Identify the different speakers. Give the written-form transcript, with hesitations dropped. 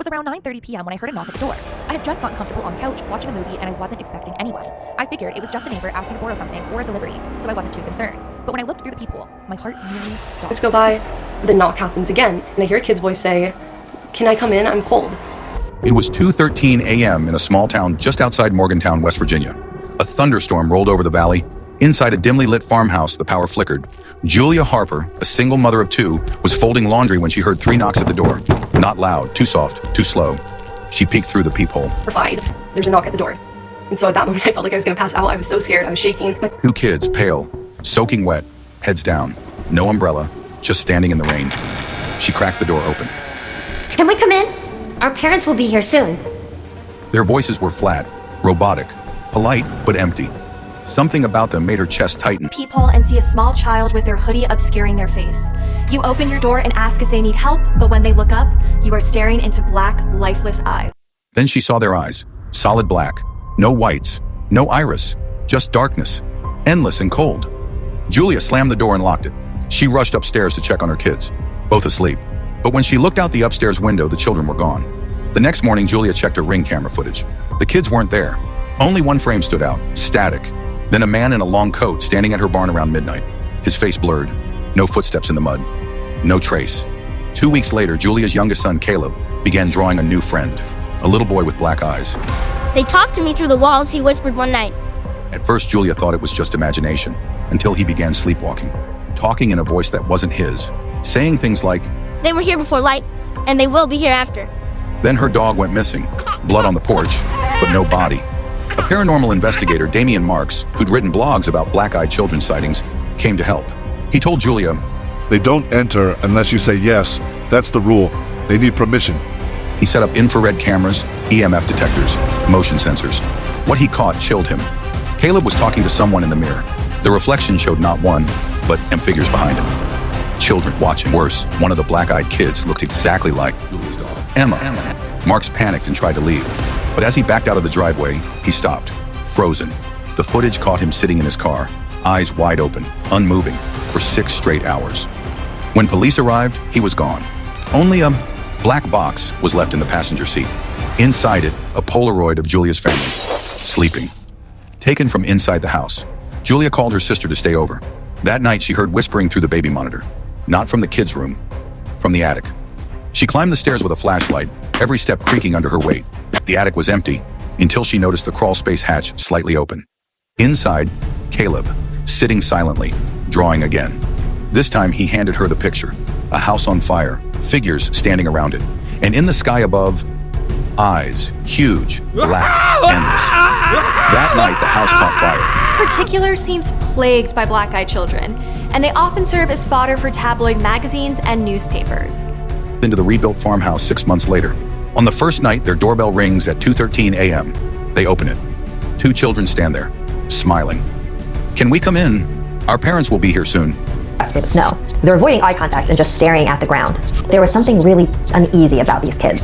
Speaker 1: was around 9:30 p.m. when I heard a knock at the door. I had just gotten comfortable on the couch watching a movie and I wasn't expecting anyone. I figured it was just a neighbor asking to borrow something or a delivery, so I wasn't too concerned. But when I looked through the peephole, my heart nearly stopped.
Speaker 2: Let's go by. The knock happens again, and I hear a kid's voice say, "Can I come in? I'm cold."
Speaker 3: It was 2:13 a.m. in a small town just outside Morgantown, West Virginia. A thunderstorm rolled over the valley. Inside a dimly lit farmhouse, the power flickered. Julia Harper, a single mother of two, was folding laundry when she heard 3 knocks at the door. Not loud, too soft, too slow. She peeked through the peephole.
Speaker 2: Terrified. There's a knock at the door. And so at that moment, I felt like I was going to pass out. I was so scared. I was shaking.
Speaker 3: 2 kids, pale, soaking wet, heads down, no umbrella, just standing in the rain. She cracked the door open.
Speaker 4: Can we come in? Our parents will be here soon.
Speaker 3: Their voices were flat, robotic, polite, but empty. Something about them made her chest tighten.
Speaker 5: Peephole and see a small child with their hoodie obscuring their face. You open your door and ask if they need help, but when they look up, you are staring into black, lifeless eyes.
Speaker 3: Then she saw their eyes, solid black, no whites, no iris, just darkness, endless and cold. Julia slammed the door and locked it. She rushed upstairs to check on her kids, both asleep. But when she looked out the upstairs window, the children were gone. The next morning, Julia checked her Ring camera footage. The kids weren't there. Only one frame stood out, static. Then a man in a long coat standing at her barn around midnight. His face blurred. No footsteps in the mud. No trace. 2 weeks later, Julia's youngest son, Caleb, began drawing a new friend, a little boy with black eyes.
Speaker 6: They talked to me through the walls, he whispered one night.
Speaker 3: At first, Julia thought it was just imagination, until he began sleepwalking, talking in a voice that wasn't his, saying things like,
Speaker 6: "They were here before light, and they will be here after."
Speaker 3: Then her dog went missing, blood on the porch, but no body. A paranormal investigator, Damian Marks, who'd written blogs about black-eyed children sightings, came to help. He told Julia,
Speaker 7: "They don't enter unless you say yes. That's the rule. They need permission."
Speaker 3: He set up infrared cameras, EMF detectors, motion sensors. What he caught chilled him. Caleb was talking to someone in the mirror. The reflection showed not one, but M figures behind him. Children watching. Worse, one of the black-eyed kids looked exactly like Julia's dog, Emma. Marks panicked and tried to leave. But as he backed out of the driveway, he stopped, frozen. The footage caught him sitting in his car, eyes wide open, unmoving, for 6 straight hours. When police arrived, he was gone. Only a black box was left in the passenger seat. Inside it, a Polaroid of Julia's family, sleeping. Taken from inside the house, Julia called her sister to stay over. That night, she heard whispering through the baby monitor, not from the kids' room, from the attic. She climbed the stairs with a flashlight, every step creaking under her weight. The attic was empty, until she noticed the crawl space hatch slightly open. Inside, Caleb, sitting silently, drawing again. This time he handed her the picture, a house on fire, figures standing around it, and in the sky above, eyes, huge, black, endless. That night, the house caught fire.
Speaker 5: Particular seems plagued by black-eyed children, and they often serve as fodder for tabloid magazines and newspapers.
Speaker 3: Into the rebuilt farmhouse 6 months later. On the first night, their doorbell rings at 2:13 a.m. They open it. 2 children stand there, smiling. "Can we come in? Our parents will be here soon."
Speaker 8: For the snow. They're avoiding eye contact and just staring at the ground. There was something really uneasy about these kids.